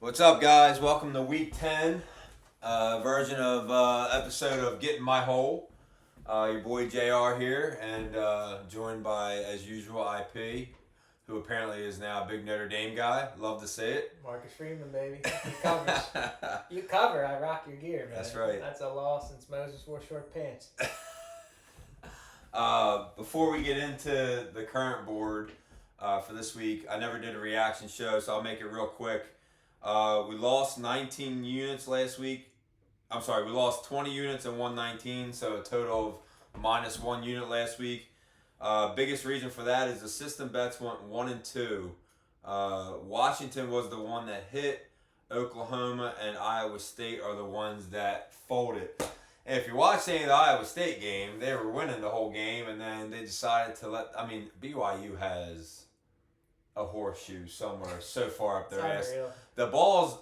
What's up, guys? Welcome to Week 10 version of episode of Getting My Hole. Your boy JR here, and joined by, as usual, IP, who apparently is now a big Notre Dame guy. Love to see it. Marcus Freeman, baby. He covers. You cover, I rock your gear, man. That's right. That's a law since Moses wore short pants. Before we get into the current board for this week, I never did a reaction show, so I'll make it real quick. We lost 19 units last week. I'm sorry, we lost 20 units and won 19, so a total of minus 1 unit last week. Biggest reason for that is the system bets went 1 and 2. Washington was the one that hit. Oklahoma and Iowa State are the ones that folded. And if you watch any of the Iowa State game, they were winning the whole game, and then they decided to BYU has a horseshoe somewhere so far up their ass. Unreal. The balls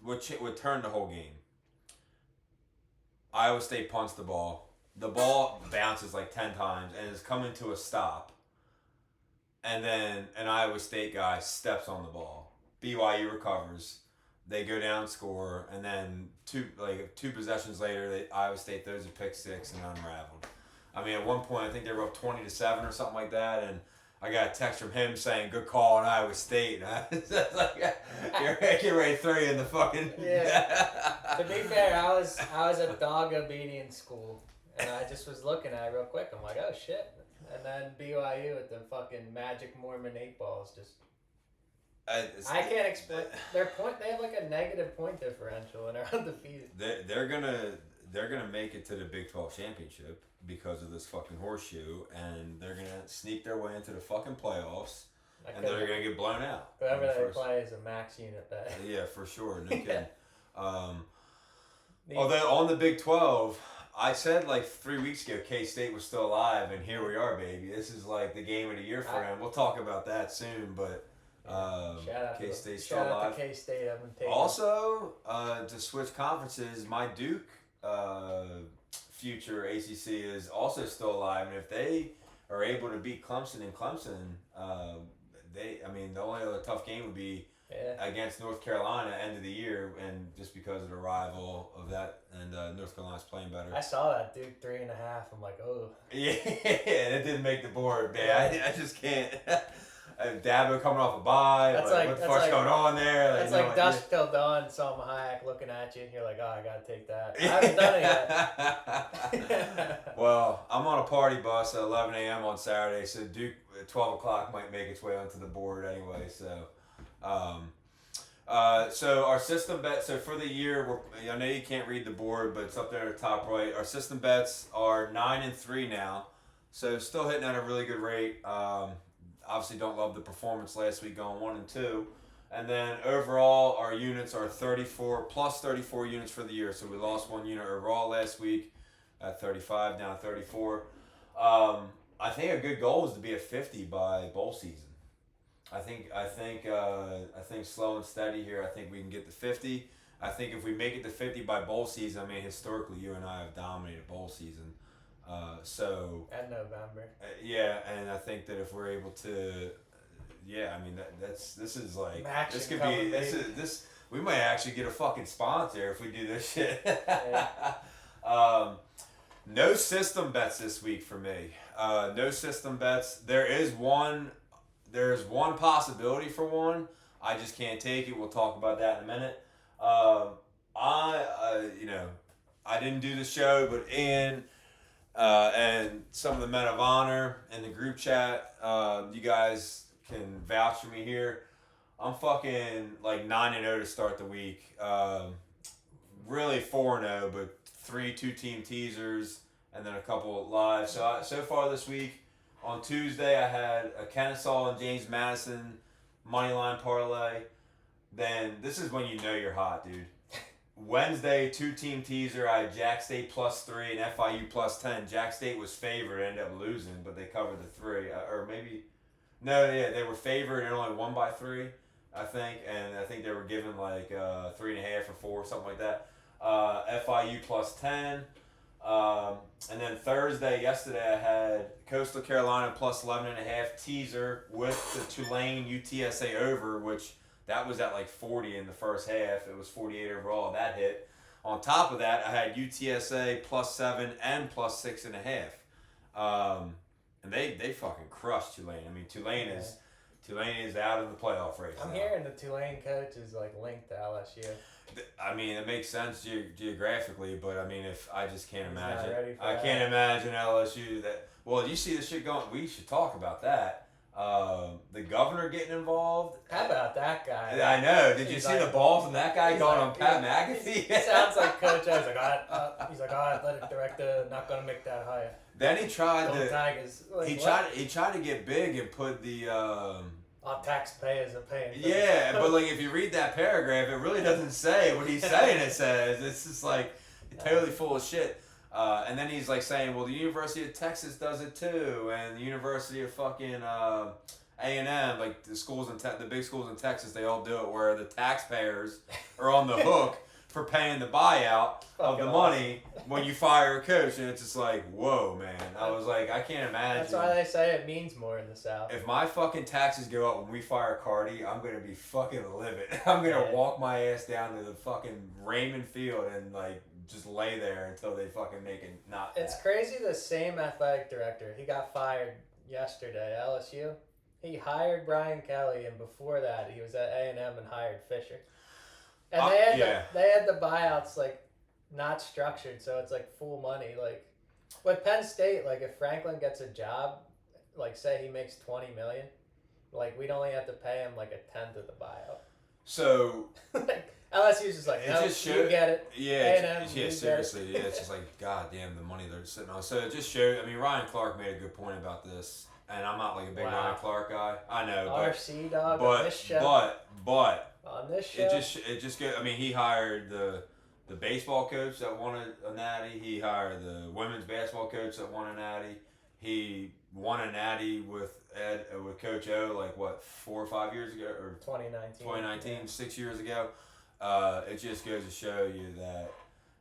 would turn the whole game. Iowa State punts the ball. The ball bounces like 10 times and is coming to a stop. And then an Iowa State guy steps on the ball. BYU recovers. They go down, score, and then two possessions later, Iowa State throws a pick six and unraveled. I mean, at one point, I think they were up 20-7 or something like that, and I got a text from him saying, "Good call on Iowa State." And I was like, "You're ready to throw you in the fucking." Yeah. To be fair, I was at dog obedience school, and I just was looking at it real quick. I'm like, oh shit. And then BYU with the fucking magic Mormon 8 balls just. I can't explain their point. They have like a negative point differential and are undefeated. They're gonna make it to the Big 12 championship because of this fucking horseshoe, and they're gonna sneak their way into the fucking playoffs, and they're gonna get blown out. Whoever they play is a max unit bet. Yeah, for sure. No kidding. Although on the Big 12, I said like 3 weeks ago K-State was still alive, and here we are, baby. This is like the game of the year for them. We'll talk about that soon, but. K-State's still alive. Shout out to K-State. I've been taking. Also, to switch conferences, my Duke future ACC is also still alive, and if they are able to beat Clemson in Clemson, the only other tough game would be against North Carolina end of the year, and just because of the rival of that, and North Carolina's playing better. I saw that Duke 3.5. I'm like, oh. Yeah, it didn't make the board, man. I just can't. Dabo coming off a bye. What the fuck's going on there? That's like dusk till dawn. Salma Hayek looking at you, and you're like, oh, I gotta take that. I haven't done it yet. Well, I'm on a party bus at 11 a.m. on Saturday, so Duke at 12 o'clock might make its way onto the board anyway. So, so our system bet. So for the year, I know you can't read the board, but it's up there at the top right. Our system bets are 9-3 now, so still hitting at a really good rate. Obviously don't love the performance last week going 1 and 2. And then overall our units are 34 plus 34 units for the year. So we lost 1 unit overall last week at 35, down to 34. I think a good goal is to be at 50 by bowl season. I think slow and steady here. I think we can get to 50. I think if we make it to 50 by bowl season, historically you and I have dominated bowl season. And November. And I think that if we're able to, this is like Max this could be this we might actually get a fucking sponsor if we do this shit. No system bets this week for me. No system bets. There's one possibility for one. I just can't take it. We'll talk about that in a minute. I didn't do the show, but Ian. And some of the men of honor in the group chat, you guys can vouch for me here. I'm fucking like 9-0 to start the week. Really 4-0, but 3 2-team teasers and then a couple live. So far this week, on Tuesday I had a Kennesaw and James Madison moneyline parlay. Then this is when you know you're hot, dude. Wednesday, 2-team teaser. I had Jack State +3 and FIU +10. Jack State was favored, ended up losing, but they covered the 3. They were favored and only won by 3, I think. And I think they were given like 3.5 or 4, something like that. FIU +10. And then yesterday, I had Coastal Carolina +11.5 teaser with the Tulane UTSA over, which That was at like 40 in the first half. It was 48 overall. That hit. On top of that, I had UTSA +7 and +6.5. And they fucking crushed Tulane. I mean, Tulane is out of the playoff race. I'm now. hearing the Tulane coach is like linked to LSU. I mean, it makes sense geographically, but I mean, if I just can't He's imagine, not ready for I that. can't imagine LSU that. Well, you see the shit going. We should talk about that. The governor getting involved. How about that guy? I know. Did you He's see like- the ball from that guy he's going like- on Pat He McAfee? sounds like Coach O. He's like, athletic director, not gonna make that hire. Then he tried Go to. Tigers. Like, He what? tried to get big and put the. Our taxpayers are paying. for Yeah, this. but like if you read that paragraph, it really doesn't say what he's saying. It says it's just like totally full of shit. And then he's like saying, well, the University of Texas does it too, and the University of fucking A&M, like the schools in the big schools in Texas, they all do it where the taxpayers are on the hook for paying the buyout of the Fucking money when you fire a coach, and it's just like, whoa, man. I was like, I can't imagine. That's why they say it means more in the South. If my fucking taxes go up when we fire Cardi, I'm gonna be fucking livid. I'm gonna walk my ass down to the fucking Raymond Field and like just lay there until they fucking make it not. It's that. crazy. The same athletic director, he got fired yesterday. LSU. He hired Brian Kelly, and before that, he was at A&M and hired Fisher. And they had the buyouts like not structured, so it's like full money. Like with Penn State, like if Franklin gets a job, like say he makes $20 million, like we'd only have to pay him like a tenth of the buyout. So Like, LSU's just like, It no, just you showed- get it. yeah, A&M, you yeah, get seriously, yeah. It's just like god damn the money they're sitting on. So it just showed. I mean, Ryan Clark made a good point about this, and I'm not like a big Wow. Ryan Clark guy. I know, but RC dog on this show. but. On this show. It just go. I mean, he hired the baseball coach that won a natty. He hired the women's basketball coach that won a natty. He won a natty with Coach O like what 4 or 5 years ago or 2019. 6 years ago. It just goes to show you that.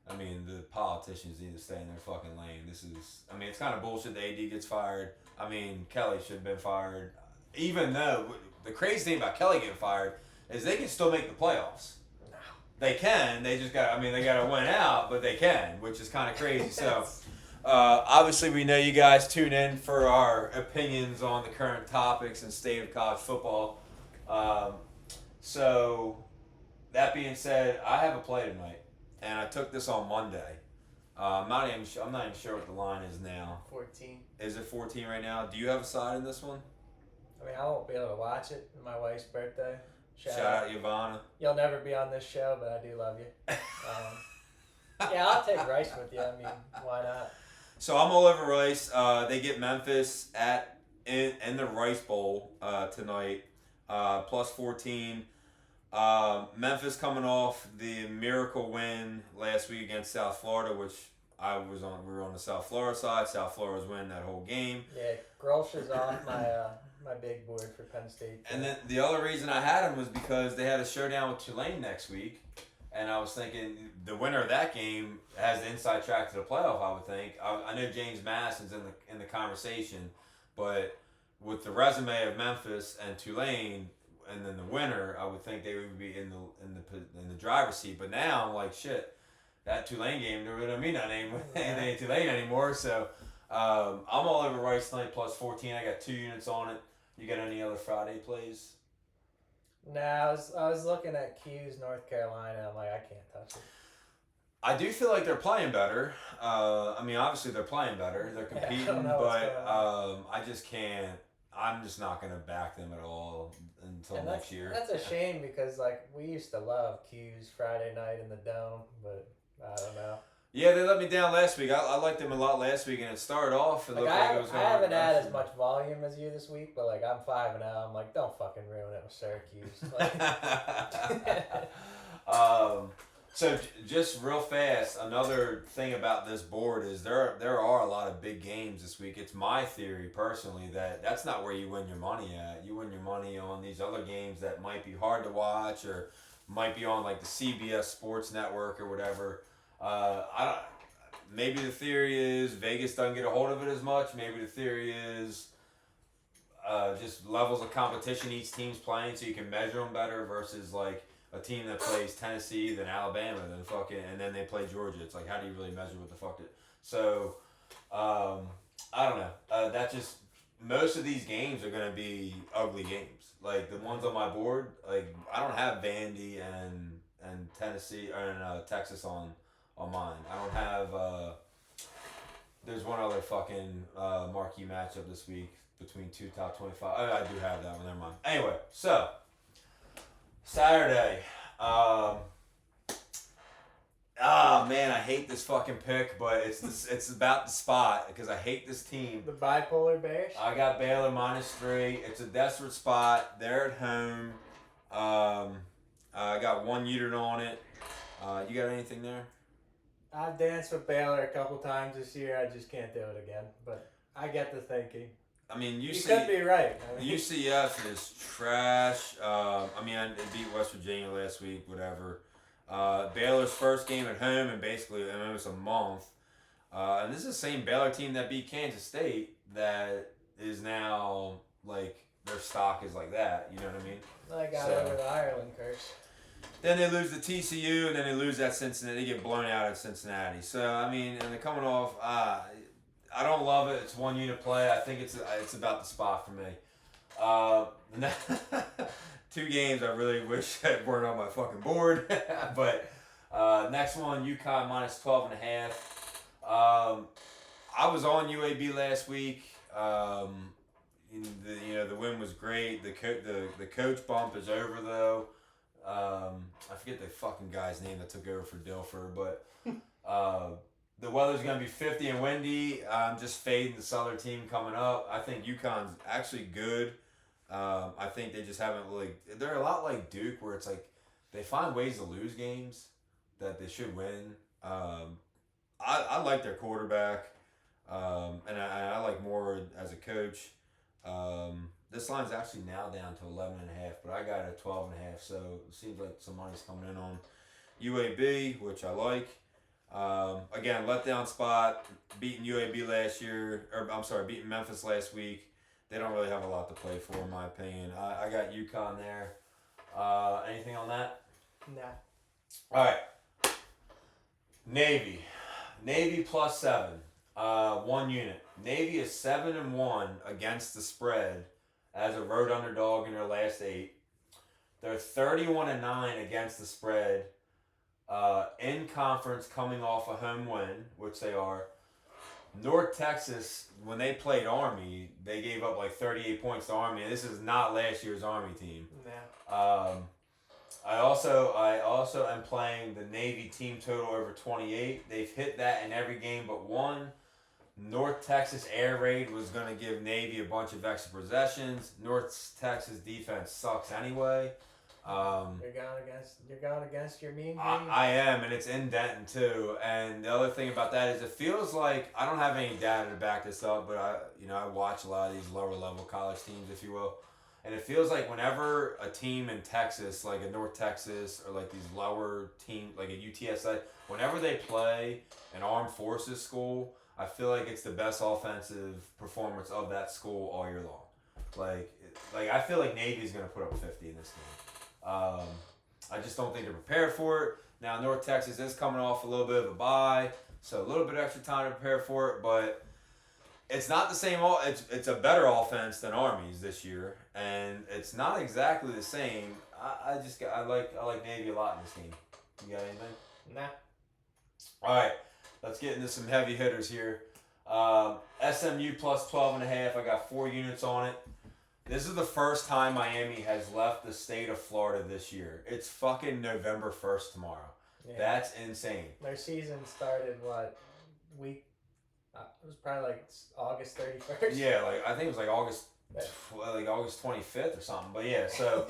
I mean, the politicians need to stay in their fucking lane. This is. I mean, it's kind of bullshit. The AD gets fired. I mean, Kelly should have been fired. Even though the crazy thing about Kelly getting fired is they can still make the playoffs. No. They can. They just got. I mean, they got to win out, but they can, which is kind of crazy. So, obviously, we know you guys tune in for our opinions on the current topics and state of college football. So, that being said, I have a play tonight, and I took this on Monday. I'm not even sure what the line is now. 14. Is it 14 right now? Do you have a side in this one? I mean, I won't be able to watch it. My wife's birthday. Shout out Ivana. You'll never be on this show, but I do love you. Yeah, I'll take Rice with you. I mean, why not? So I'm all over Rice. They get Memphis in the Rice Bowl tonight, +14. Memphis coming off the miracle win last week against South Florida, which we were on the South Florida side. South Florida was winning that whole game. Yeah, Grolsch is off my big board for Penn State. And then the other reason I had him was because they had a showdown with Tulane next week. And I was thinking the winner of that game has the inside track to the playoff, I would think. I know James Madison's in the conversation, but with the resume of Memphis and Tulane, and then the winner, I would think they would be in the driver's seat. But now I'm like, shit, that Tulane game doesn't mean anything with Tulane anymore. So I'm all over Rice tonight +14. I got 2 units on it. You got any other Friday plays? No, I was looking at Q's North Carolina. I'm like, I can't touch it. I do feel like they're playing better. I mean, obviously they're playing better. They're Yeah, I competing, don't know what's but going I just can't. I'm just not gonna back them at all until And next year. That's a shame because like we used to love Q's Friday night in the Dome, but I don't know. Yeah, they let me down last week. I liked them a lot last week, and it started off. It Like looked like it was I going haven't had as progression. much volume as you this week, but like I'm 5-0. I'm like, don't fucking ruin it with Syracuse. Like, So just real fast, another thing about this board is there are a lot of big games this week. It's my theory personally that that's not where you win your money at. You win your money on these other games that might be hard to watch or might be on like the CBS Sports Network or whatever. Maybe the theory is Vegas doesn't get a hold of it as much. Maybe the theory is just levels of competition each team's playing, so you can measure them better versus like a team that plays Tennessee, then Alabama, then fucking, and then they play Georgia. It's like, how do you really measure what the fuck? So, I don't know. That just most of these games are gonna be ugly games. Like the ones on my board, like I don't have Vandy and Tennessee and Texas on mine. I don't have. There's one other fucking marquee matchup this week between two top 25. I do have that one. Never mind. Anyway, so Saturday. Man, I hate this fucking pick, but it's about the spot because I hate this team. The bipolar Bears. I got Baylor -3. It's a desperate spot. They're at home. I got one unit on it. You got anything there? I've danced with Baylor a couple times this year. I just can't do it again. But I get the thinking. I mean, you could be right. I mean, UCF is trash. I beat West Virginia last week, whatever. Baylor's first game at home in basically almost a month. And this is the same Baylor team that beat Kansas State that is now, like, their stock is like that. You know what I mean? I got over the Ireland curse. Then they lose to TCU, and then they lose at Cincinnati. They get blown out at Cincinnati. So, I mean, and they're coming off. I don't love it. It's one unit play. I think it's about the spot for me. 2 games I really wish that weren't on my fucking board. But next one, UConn -12.5. I was on UAB last week. The win was great. The coach bump is over though. I forget the fucking guy's name that took over for Dilfer, but the weather's gonna be 50 and windy. I'm just fading the Southern team coming up. I think UConn's actually good. I think they just haven't really. They're a lot like Duke, where it's like they find ways to lose games that they should win. I like their quarterback, and I like Moore as a coach. This line's actually now down to 11.5, but I got it at 12.5, so it seems like some money's coming in on UAB, which I like. Again, letdown spot, beating UAB last year, beating Memphis last week. They don't really have a lot to play for, in my opinion. I got UConn there. Anything on that? Nah. All right. Navy +7. 1 unit. Navy is 7-1 against the spread as a road underdog in their last 8. They're 31-9 against the spread in conference, coming off a home win, which they are. North Texas, when they played Army, they gave up like 38 points to Army. This is not last year's Army team. Nah. I also am playing the Navy team total over 28. They've hit that in every game but one. North Texas air raid was going to give Navy a bunch of extra possessions. North Texas defense sucks anyway. You're going against your mean game. I am, and it's in Denton too. And the other thing about that is, it feels like I don't have any data to back this up, but I watch a lot of these lower level college teams, if you will, and it feels like whenever a team in Texas, like a North Texas or like these lower teams, like a UTSA, whenever they play an armed forces school, I feel like it's the best offensive performance of that school all year long. Like I feel like Navy's gonna put up 50 in this game. I just don't think they're prepared for it. Now, North Texas is coming off a little bit of a bye, so a little bit extra time to prepare for it, but it's not the same. It's a better offense than Army's this year, and it's not exactly the same. I like Navy a lot in this game. You got anything? Nah. All right, let's get into some heavy hitters here. SMU +12.5. I got 4 units on it. This is the first time Miami has left the state of Florida this year. It's fucking November 1st tomorrow. Yeah. That's insane. Their season started week? It was probably like August 31st. Yeah, I think it was like August 25th or something. But yeah, so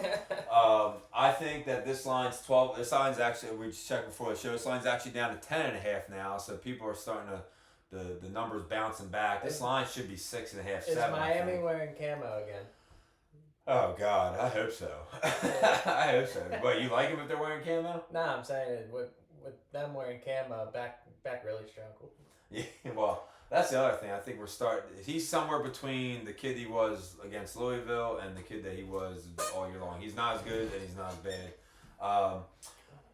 I think that this line's 12. This line's actually, we just checked before the show. This line's actually down to 10.5 now. So people are starting to. The numbers bouncing back. This line should be 6.5, 7. Is Miami wearing camo again? Oh God, I hope so. I hope so. But you like them if they're wearing camo? Nah, I'm saying with them wearing camo, back really struggled. Yeah, well, That's the other thing. I think we're starting. He's somewhere between the kid he was against Louisville and the kid that he was all year long. He's not as good and he's not as bad.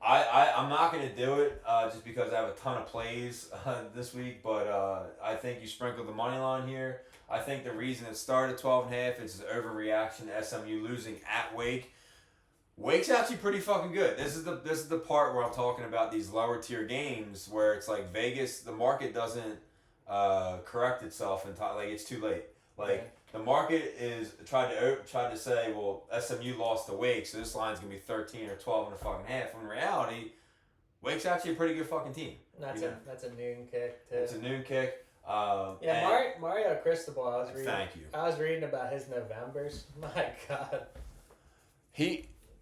I'm not going to do it just because I have a ton of plays this week, but I think you sprinkle the money line here. I think the reason it started 12.5 is an overreaction to SMU losing at Wake. Wake's actually pretty fucking good. This is the part where I'm talking about these lower tier games where it's like Vegas, the market doesn't correct itself in time. Like it's too late. Like the market is tried to say, well, SMU lost to Wake, so this line's gonna be 13 or 12 and a fucking half. When in reality, Wake's actually a pretty good fucking team. That's a noon kick too. It's a noon kick. Mario Cristobal. Thank you. I was reading about his Novembers. My God.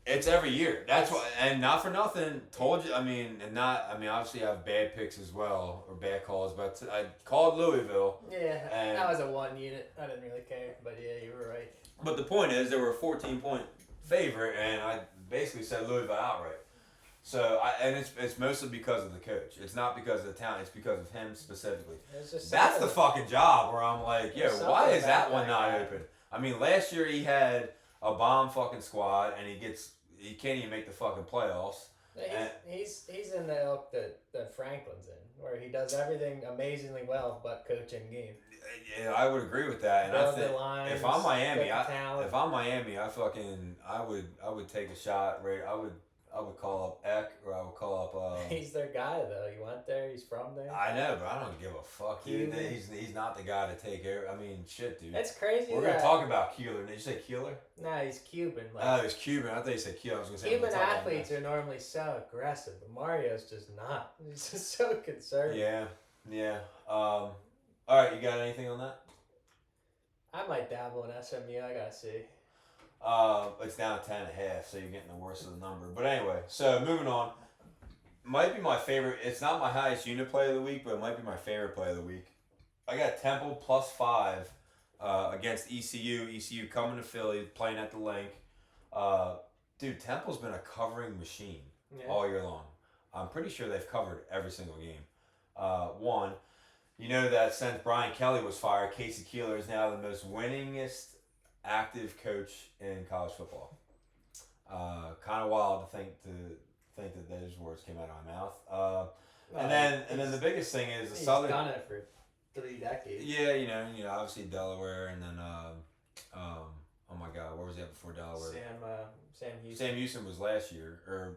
It's every year. That's why, and not for nothing. Told you. Obviously I have bad picks as well or bad calls, but I called Louisville. Yeah, that was a 1 unit. I didn't really care, but yeah, you were right. But the point is, they were a 14-point favorite, and I basically said Louisville outright. So it's mostly because of the coach. It's not because of the talent. It's because of him specifically. That's the fucking job where I'm like, yo, why is that one not open? I mean, last year he had a bomb fucking squad, and he can't even make the fucking playoffs. He's in the ilk that Franklin's in, where he does everything amazingly well, but coaching game. Yeah, I would agree with that. And I think if I'm Miami, I would take a shot. Right, I would call up Eck, or I would call up. He's their guy though. He went there. He's from there. I know, but I don't give a fuck. He's not the guy to take care. I mean, shit, dude. It's crazy. We're gonna talk about Keeler. Did you say Keeler? Nah, he's Cuban. He's Cuban. I thought you said Keeler. I was gonna say Cuban athletes are normally so aggressive, but Mario's just not. He's just so conservative. Yeah. All right, you got anything on that? I might dabble in SMU. I gotta see. It's down to 10.5, so you're getting the worst of the number. But anyway, so moving on. Might be my favorite. It's not my highest unit play of the week, but it might be my favorite play of the week. I got Temple +5 against ECU. ECU coming to Philly, playing at the Link. Dude, Temple's been a covering machine all year long. I'm pretty sure they've covered every single game. One, you know that since Brian Kelly was fired, Casey Keeler is now the most winningest active coach in college football. Kind of wild to think that those words came out of my mouth. And then the biggest thing is the Southern. He's done it for 3 decades. Yeah, you know, obviously Delaware, and then oh my God, where was he at before Delaware? Sam Houston. Sam Houston was last year or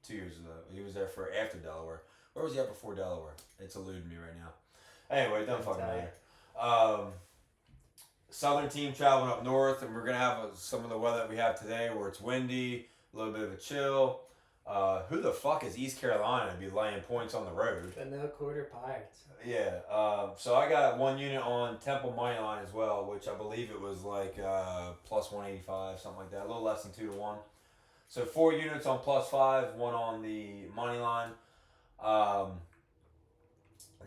2 years ago. He was there for after Delaware. Where was he at before Delaware? It's eluding me right now. Anyway, don't fucking matter. Southern team traveling up north, and we're gonna have some of the weather that we have today, where it's windy, a little bit of a chill. Who the fuck is East Carolina to be laying points on the road? The no quarter Pirates. Yeah. So I got 1 unit on Temple money line as well, which I believe it was like +185, something like that, a little less than 2-1. So 4 units on +5, 1 on the money line.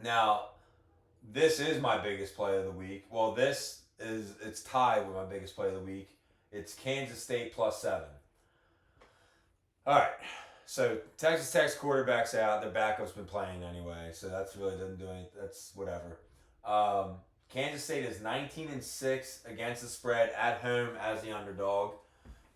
Now, this is my biggest play of the week. Well, it's tied with my biggest play of the week. It's Kansas State +7. All right. So Texas Tech's quarterback's out. Their backup's been playing anyway, so that's really doesn't do anything. That's whatever. Kansas State is 19-6 against the spread at home as the underdog.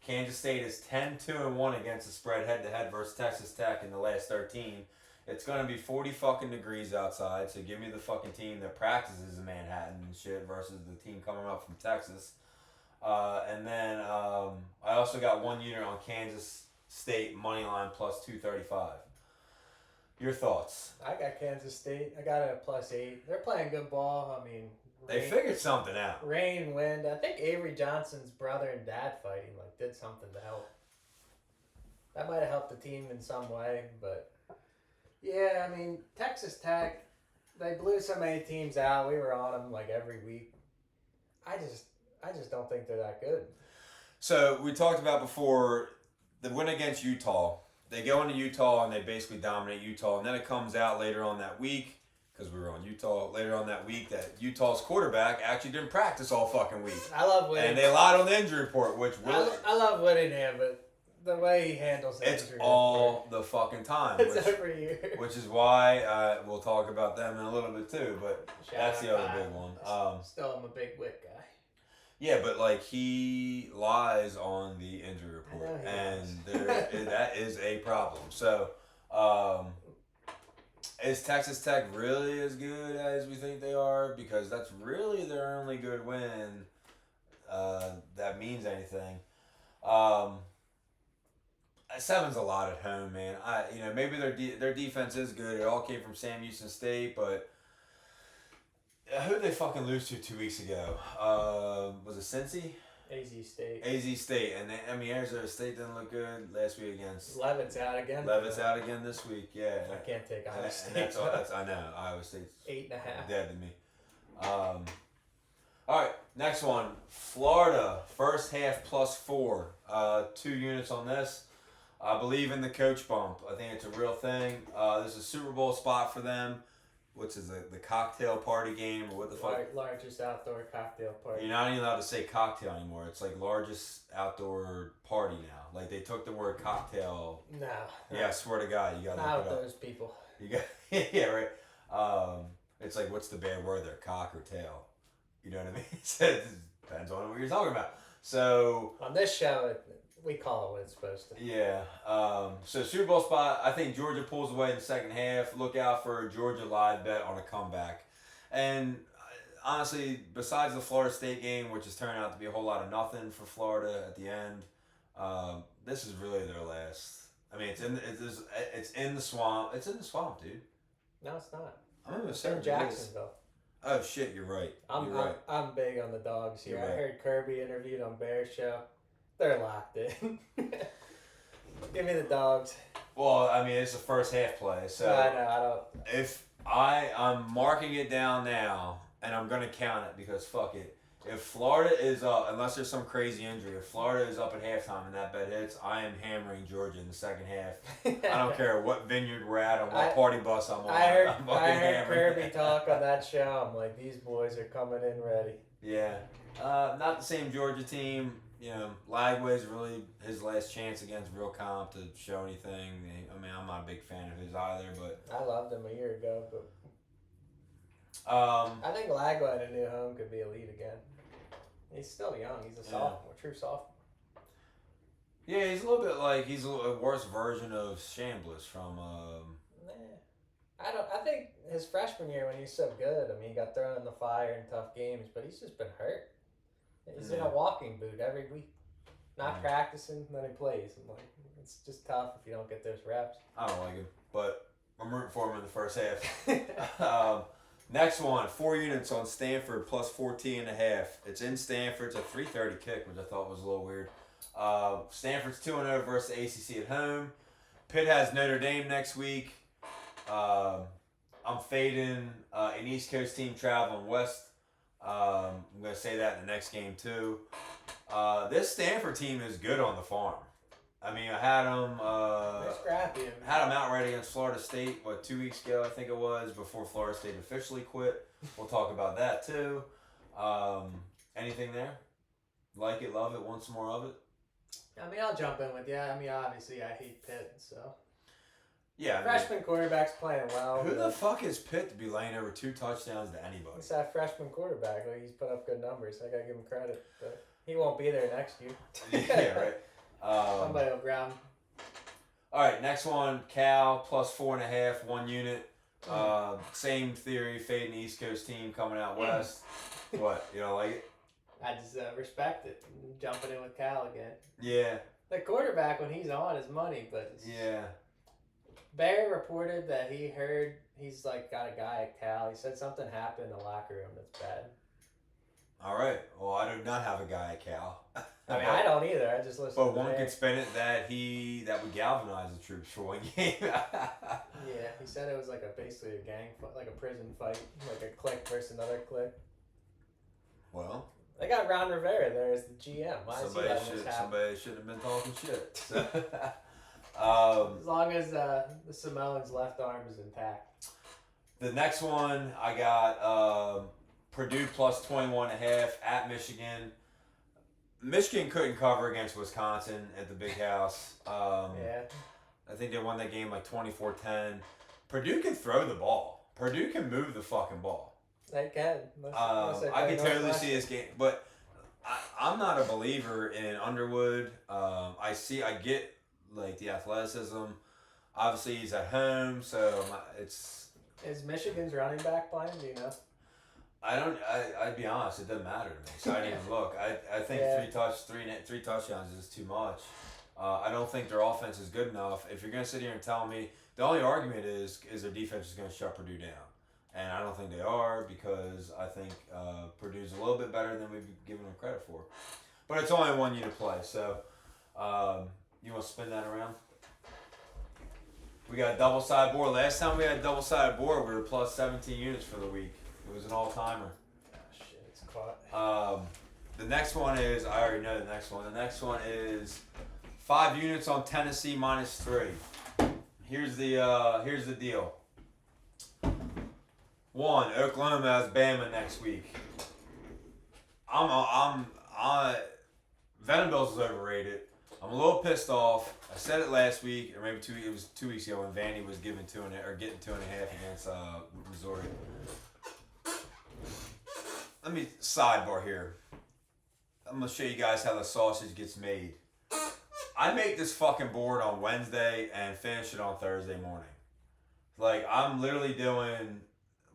Kansas State is 10-2-1 against the spread head-to-head versus Texas Tech in the last 13. It's going to be 40 fucking degrees outside, so give me the fucking team that practices in Manhattan and shit versus the team coming up from Texas. And then I also got 1 unit on Kansas State money line +235. Your thoughts? I got Kansas State. I got it at +8. They're playing good ball. I mean, they figured something out. Rain, wind. I think Avery Johnson's brother and dad fighting did something to help. That might have helped the team in some way, but yeah, I mean, Texas Tech, they blew so many teams out. We were on them every week. I just don't think they're that good. So we talked about before the win against Utah. They go into Utah and they basically dominate Utah, and then it comes out later on that week, because we were on Utah later on that week, that Utah's quarterback actually didn't practice all fucking week. I love winning. And they lied on the injury report, which really... I love winning him, but the way he handles it. It's all the fucking time. It's every year. Which is why we'll talk about them in a little bit too. But that's the other big one. Still, I'm a big Wick guy. Yeah, but like he lies on the injury report, and that is a problem. So, is Texas Tech really as good as we think they are? Because that's really their only good win that means anything. 7's a lot at home, man. Maybe their defense is good. It all came from Sam Houston State, but who did they fucking lose to 2 weeks ago? Was it Cincy? AZ State. AZ State, and Arizona State didn't look good last week against. Levitt's out again. Levitt's out again this week. Yeah. I can't take Iowa State. That's I know Iowa State's 8.5. dead to me. All right, next one. Florida first half +4. 2 units on this. I believe in the coach bump. I think it's a real thing. This is a Super Bowl spot for them. Which is the cocktail party game or what the fuck? Largest outdoor cocktail party. You're not even allowed to say cocktail anymore. It's like largest outdoor party now. Like they took the word cocktail. No. Yeah, I swear to God, you gotta look it up. Those people. You got yeah right. It's like what's the bad word there? Cock or tail? You know what I mean? It depends on what you're talking about. So on this show, we call it what it's supposed to. Yeah. So Super Bowl spot. I think Georgia pulls away in the second half. Look out for a Georgia live bet on a comeback. And honestly, besides the Florida State game, which has turned out to be a whole lot of nothing for Florida at the end, this is really their last. I mean, it's in the swamp. It's in the swamp, dude. No, it's not. I'm in Jacksonville. Oh shit, you're right. I'm I'm big on the dogs here. You're right. I heard Kirby interviewed on Bears Show. They're locked in. Give me the dogs. Well, I mean, it's the first half play, so I know. I don't. If I'm marking it down now, and I'm gonna count it because fuck it. If Florida is up, unless there's some crazy injury, if Florida is up at halftime and that bet hits, I am hammering Georgia in the second half. I don't care what vineyard we're at or what party bus I'm on. I heard Kirby talk on that show. I'm like, these boys are coming in ready. Yeah, not the same Georgia team. You know, Lagway's really his last chance against real comp to show anything. I mean, I'm not a big fan of his either, but I loved him a year ago. But I think Lagway in a new home could be elite again. He's still young. He's a sophomore, true sophomore. Yeah, he's a little bit like he's a worse version of Chambliss from. I think his freshman year when he was so good. I mean, he got thrown in the fire in tough games, but he's just been hurt. He's in a walking boot every week, not practicing, then he plays. I'm like, it's just tough if you don't get those reps. I don't like him, but I'm rooting for him in the first half. Next one, 4 units on Stanford plus 14.5. It's in Stanford. It's a 3:30 kick, which I thought was a little weird. Stanford's 2-0 versus the ACC at home. Pitt has Notre Dame next week. I'm fading an East Coast team traveling west. I'm going to say that in the next game too. This Stanford team is good on the farm. I mean, I had them. They're scrappy. Had them outright against Florida State. 2 weeks ago? I think it was before Florida State officially quit. We'll talk about that too. Anything there? Like it, love it, want some more of it? I mean, I'll jump in with you. I mean, obviously, I hate Pitt, so. Yeah. Freshman quarterback's playing well. Who the fuck is Pitt to be laying over 2 touchdowns to anybody? It's that freshman quarterback. Like, he's put up good numbers. I gotta give him credit, but he won't be there next year. Yeah, right. Somebody will ground. All right, next one. Cal plus 4.5, 1 unit. Same theory. Fading the East Coast team coming out west. What? You don't like it? I just respect it. Jumping in with Cal again. Yeah. The quarterback when he's on is money, but yeah. Barry reported that he heard he's like got a guy at Cal. He said something happened in the locker room that's bad. All right. Well, I do not have a guy at Cal. I mean, I don't either. I just listen. But to one Barry. could spin it that would galvanize the troops for one game. Yeah, he said it was like basically a gang fight, like a prison fight, like a clique versus another clique. Well, they got Ron Rivera there as the GM. Why somebody should have been talking shit. So, as long as the Samoan's left arm is intact. The next one I got Purdue plus 21.5 at Michigan. Michigan couldn't cover against Wisconsin at the Big House. Yeah. I think they won that game like 24-10. Purdue can throw the ball. Purdue can move the fucking ball. They can. I can totally see this game, but I'm not a believer in Underwood. I get like the athleticism. Obviously, he's at home, so it's. Is Michigan's running back playing? Do you know? I'd be honest, it doesn't matter to me. So I didn't even look. I think three touchdowns is too much. I don't think their offense is good enough. If you're gonna sit here and tell me the only argument is their defense is gonna shut Purdue down, and I don't think they are because I think Purdue's a little bit better than we've given them credit for. But it's only 1 unit play, so you want to spin that around? We got a double-sided board. Last time we had a double-sided board, we were plus 17 units for the week. It was an all-timer. Oh, shit, it's caught. The next one is, I already know the next one. The next one is 5 units on Tennessee -3. Here's the deal. 1, Oklahoma has Bama next week. Venables is overrated. I'm a little pissed off. I said it last week, or maybe it was 2 weeks ago when Vandy was getting 2.5 against Missouri. Let me sidebar here. I'm gonna show you guys how the sausage gets made. I make this fucking board on Wednesday and finish it on Thursday morning. Like I'm literally doing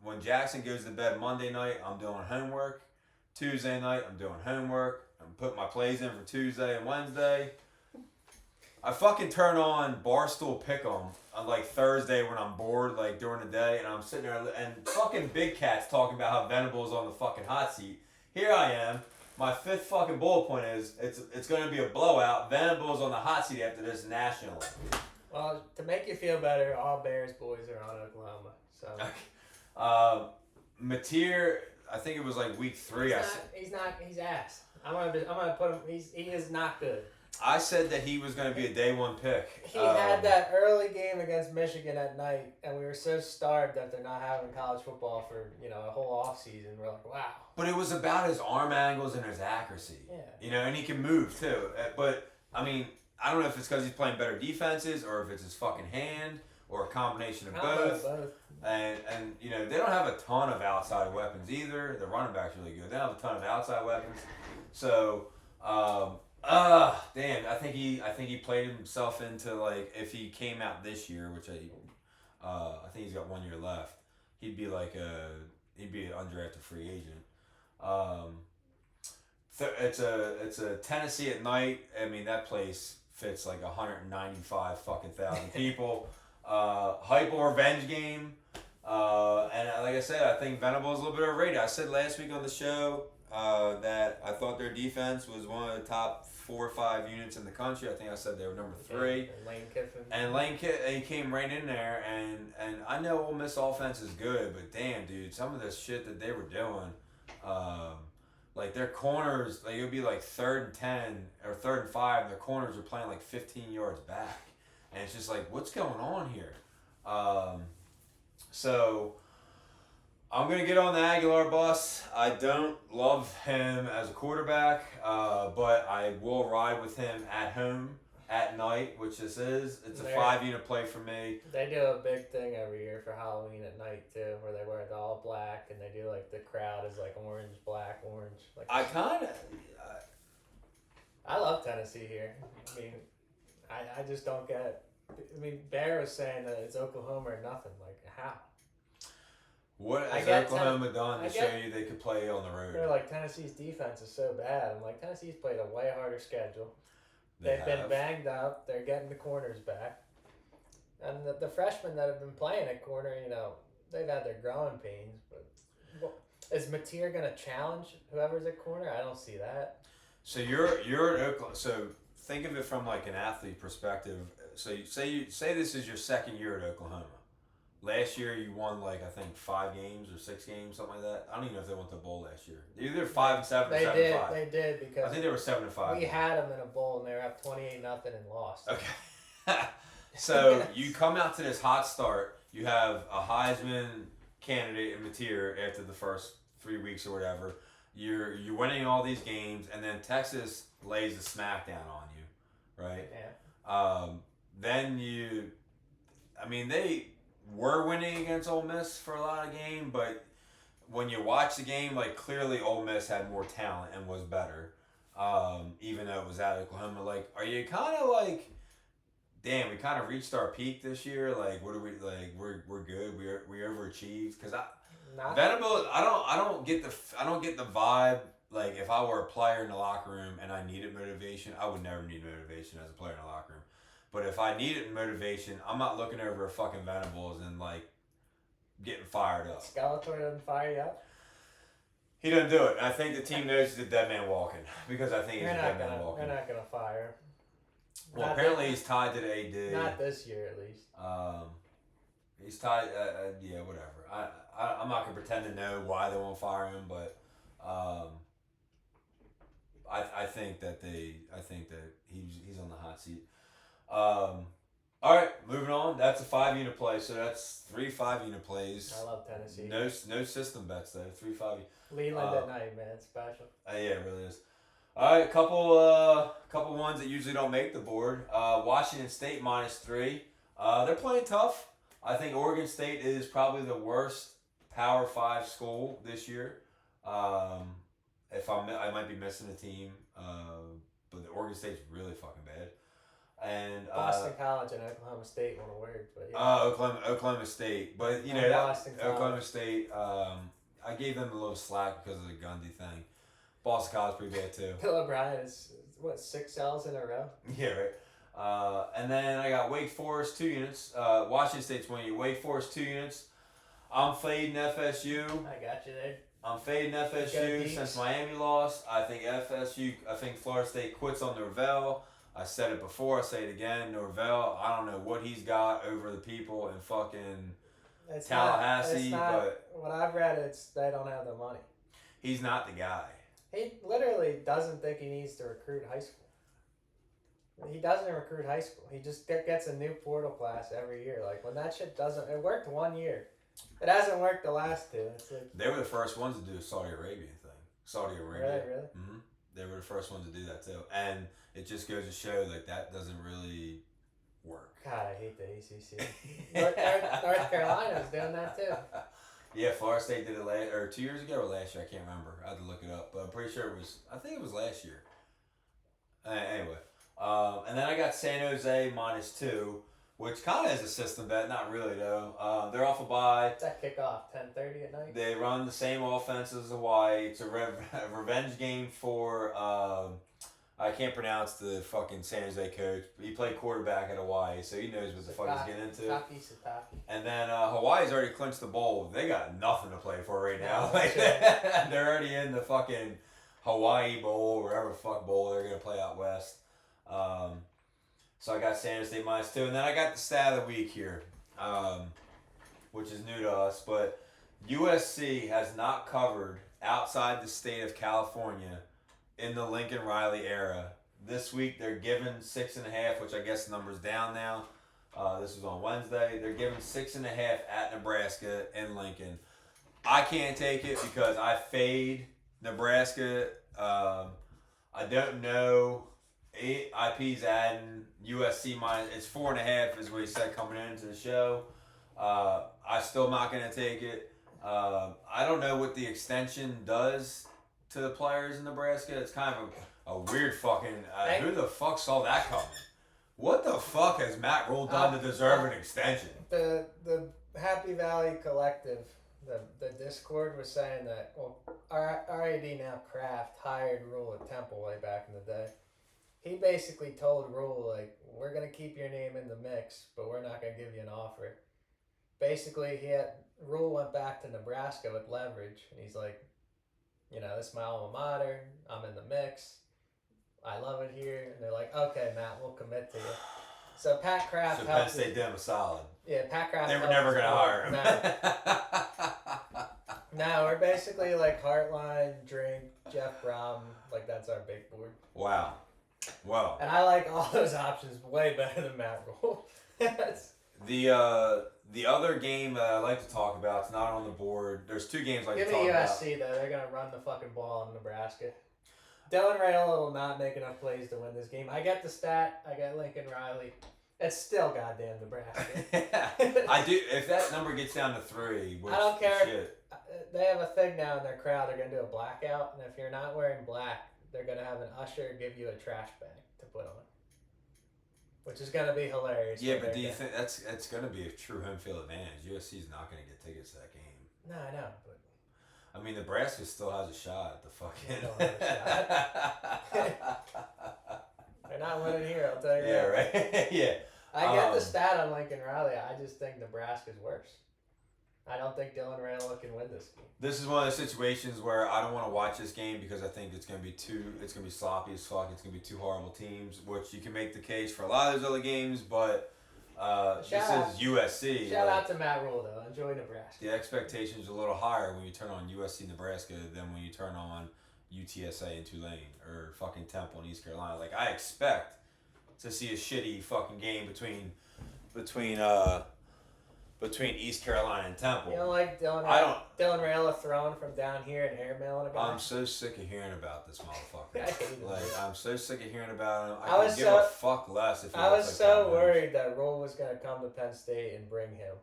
when Jackson goes to bed Monday night, I'm doing homework. Tuesday night, I'm doing homework. I'm putting my plays in for Tuesday and Wednesday. I fucking turn on Barstool Pick'em on like Thursday when I'm bored, like during the day, and I'm sitting there and fucking Big Cat's talking about how Venables on the fucking hot seat. Here I am. My 5th fucking bullet point is it's going to be a blowout. Venables on the hot seat after this nationally. Well, to make you feel better, all Bears boys are on Oklahoma. So. Mateer, I think it was like week 3. He's ass. I'm gonna put him. He is not good. I said that he was going to be a day 1 pick. He had that early game against Michigan at night, and we were so starved that they're not having college football for a whole off season. We're like, wow. But it was about his arm angles and his accuracy. Yeah. And he can move too. But I mean, I don't know if it's because he's playing better defenses or if it's his fucking hand or a combination of both. And they don't have a ton of outside weapons either. The running back's really good. They don't have a ton of outside weapons. So. Damn! I think he played himself into like if he came out this year, which I think he's got 1 year left. He'd be an undrafted free agent. It's a Tennessee at night. I mean that place fits like 195 fucking thousand people. Hypo revenge game. And like I said, I think Venables is a little bit overrated. I said last week on the show that I thought their defense was one of the top 4 or 5 units in the country. I think I said they were number 3. And Lane Kiffin. He came right in there, and I know Ole Miss offense is good, but damn, dude, some of the shit that they were doing, like their corners, like it would be like 3rd and 10 or 3rd and 5, and their corners are playing like 15 yards back, and it's just like, what's going on here? So. I'm going to get on the Aguilar bus. I don't love him as a quarterback, but I will ride with him at home at night, which this is. It's a 5 unit play for me. They do a big thing every year for Halloween at night, too, where they wear the all black, and they do, like, the crowd is, like, orange, black, orange. Like I love Tennessee here. I mean, I just don't get it. I mean, Bear was saying that it's Oklahoma or nothing. Like, how? What has Oklahoma done to show you they could play on the road? They're like, Tennessee's defense is so bad. I'm like, Tennessee's played a way harder schedule. They've been banged up. They're getting the corners back. And the freshmen that have been playing at corner, they've had their growing pains. But is Mateer going to challenge whoever's at corner? I don't see that. So you're at Oklahoma. So think of it from like an athlete perspective. So you say this is your 2nd year at Oklahoma. Last year you won like I think 5 games or 6 games, something like that. I don't even know if they went to a bowl last year. Either 5 and 7 or 7-5. They did because I think they were 7-5. We had them in a bowl and they were up 28-0 and lost. Okay. So you come out to this hot start. You have a Heisman candidate in Mateer after the first 3 weeks or whatever. You're winning all these games, and then Texas lays the smackdown on you, right? Yeah. Then they were winning against Ole Miss for a lot of game, but when you watch the game, like clearly Ole Miss had more talent and was better, even though it was at Oklahoma. Like, are you kind of like, damn, we kind of reached our peak this year? Like, what are we like? We're good. We overachieved because Venable. I don't get the vibe. Like, if I were a player in the locker room and I needed motivation, I would never need motivation as a player in the locker room. But if I needed motivation, I'm not looking over a fucking Venables and like getting fired up. Skeletor doesn't fire you up. He doesn't do it. And I think the team knows he's a dead man walking because I think he's a dead man walking. They're not gonna fire him. Well, apparently he's tied to the AD. Not this year, at least. He's tied. Yeah, whatever. I'm not gonna pretend to know why they won't fire him, but I think that he's on the hot seat. All right, moving on. That's a 5-unit play, so that's 3 5-unit plays. I love Tennessee. No system bets though. 3 5. Leland at night, man, it's special. Yeah, it really is. All right, couple ones that usually don't make the board. Washington State -3. They're playing tough. I think Oregon State is probably the worst Power 5 school this year. I might be missing a team, but the Oregon State's really fucking bad. And Boston College and Oklahoma State want to word, but yeah. Oklahoma State, but you know Oklahoma State. I gave them a little slack because of the Gundy thing. Boston College pretty bad too. Bill O'Brien is 6 L's in a row. Yeah, right. And then I got Wake Forest 2 units. Washington State's 1 unit. Wake Forest 2 units. I'm fading FSU. I got you there. I'm fading FSU since Miami lost. I think Florida State quits on Norvell. I said it before, I say it again. Norvell, I don't know what he's got over the people in fucking Tallahassee, but what I've read, it's they don't have the money. He's not the guy. He literally doesn't think he needs to recruit high school. He doesn't recruit high school. He just gets a new portal class every year. Like, when that shit doesn't... It worked 1 year. It hasn't worked the last 2. It's like, they were the first ones to do a Saudi Arabian thing. Saudi Arabia. Really? Mm-hmm. They were the first ones to do that too. And it just goes to show, like, that doesn't really work. God, I hate the ACC. North Carolina's doing that too. Yeah, Florida State did it 2 years ago or last year. I can't remember. I had to look it up, but I'm pretty sure I think it was last year. Anyway, and then I got San Jose -2, which kind of is a system bet, not really though. They're off a bye. It's that kickoff, 10:30 at night. They run the same offense as Hawaii. It's a revenge game for I can't pronounce the fucking San Jose coach. He played quarterback at Hawaii, so he knows what the fuck he's getting into. Sataki. And then Hawaii's already clinched the bowl. They got nothing to play for right now. They're already in the fucking Hawaii Bowl, wherever the fuck bowl they're going to play out west. So I got San Jose -2. And then I got the stat of the week here, which is new to us. But USC has not covered outside the state of California in the Lincoln Riley era. This week they're given 6.5, which I guess the number's down now. This was on Wednesday. They're given 6.5 at Nebraska in Lincoln. I can't take it because I fade Nebraska. I don't know. IP's adding USC it's 4.5 is what he said coming into the show. I'm still not gonna take it. I don't know what the extension does to the players in Nebraska. It's kind of a weird fucking... who the fuck saw that coming? What the fuck has Matt Rule done to deserve an extension? The Happy Valley Collective, the Discord was saying that, well, RAD now Kraft hired Rule at Temple way back in the day. He basically told Rule, like, we're going to keep your name in the mix, but we're not going to give you an offer. Basically, Rule went back to Nebraska with leverage, and he's like, this is my alma mater. I'm in the mix. I love it here. And they're like, okay, Matt, we'll commit to you. So Pat Kraft So Penn State did him a solid. Yeah, Pat Kraft. They were never going to hire him. No, we're basically like Heartline, Drink, Jeff Brom. Like, that's our big board. Wow. Well. And I like all those options way better than Matt Rule. The other game that I like to talk about, it's not on the board. There's 2 games I like to talk about. Give me USC, though. They're going to run the fucking ball in Nebraska. Dylan Raiola will not make enough plays to win this game. I get the stat. I got Lincoln Riley. It's still goddamn Nebraska. I do. If that number gets down to 3, which I don't care. Shit. They have a thing now in their crowd. They're gonna do a blackout, and if you're not wearing black, they're gonna have an usher give you a trash bag to put on, which is gonna be hilarious. Yeah, but do you think that's gonna be a true home field advantage? USC's not gonna get tickets to that game. No, I know, but I mean, Nebraska still has a shot at the fucking. They don't have a shot. They're not winning here. I'll tell you. Yeah, that. right. Yeah. I get the stat on Lincoln Riley. I just think Nebraska's worse. I don't think Dylan Raiola can win this game. This is one of those situations where I don't want to watch this game because I think it's gonna be sloppy as fuck. It's gonna be 2 horrible teams, which you can make the case for a lot of those other games, but this is USC. Shout out to Matt Rule though. Enjoy Nebraska. The expectations are a little higher when you turn on USC Nebraska than when you turn on UTSA and Tulane or fucking Temple and East Carolina. Like I expect to see a shitty fucking game between East Carolina and Temple. You don't like Dylan Raiola throwing from down here and airmailing a guy? I'm so sick of hearing about this motherfucker. I hate him. Like I'm so sick of hearing about him. I was could give a fuck less if he I was looks so like worried that Rule was gonna come to Penn State and bring him,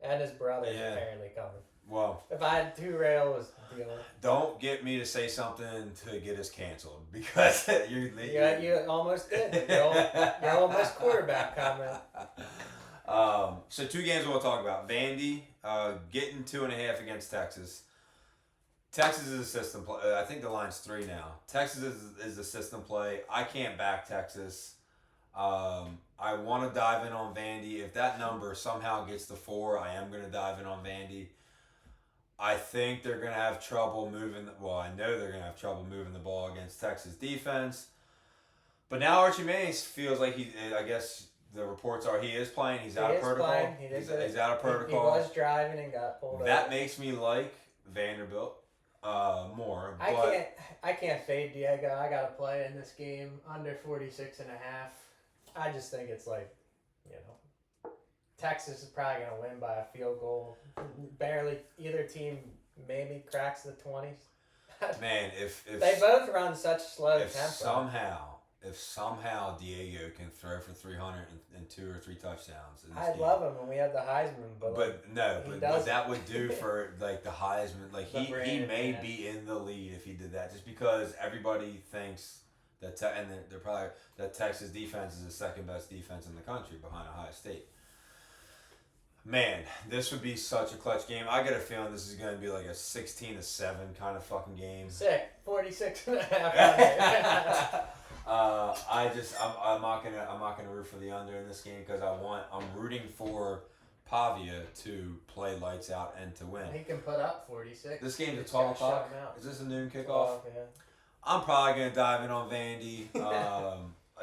and his brother's Yeah. apparently coming. Well, If I had 2 Raiolas dealing, don't get me to say something to get us canceled because you almost did. You're almost quarterback comment. So 2 games we'll talk about. Vandy getting 2.5 against Texas. Texas is a system play. I think the line's 3 now. Texas is a system play. I can't back Texas. I want to dive in on Vandy. If that number somehow gets to 4, I am going to dive in on Vandy. I think they're going to have trouble moving. Well, I know they're going to have trouble moving the ball against Texas defense. But now Archie Mace feels like I guess the reports are he is playing. He's out of protocol. He's out of protocol. He was driving and got pulled over. That makes me like Vanderbilt more. I can't fade Diego. I got to play in this game under 46.5. I just think it's like, Texas is probably going to win by a field goal. Barely. Either team maybe cracks the 20s. Man, if they both run such slow tempo. If somehow Diego can throw for 300 and 2 or 3 touchdowns in this I'd game. love him when we had the Heisman, but what that would do for like the Heisman, like he may be in the lead if he did that, just because everybody thinks that they're probably that Texas defense is the second best defense in the country behind Ohio State. Man, this would be such a clutch game. I get a feeling this is going to be like a 16-7 kind of fucking game. Sick. 46.5. I'm not gonna root for the under in this game because I'm rooting for Pavia to play lights out and to win. He can put up 46. This game's at 12 o'clock. Is this a noon kickoff? 12, yeah. I'm probably gonna dive in on Vandy,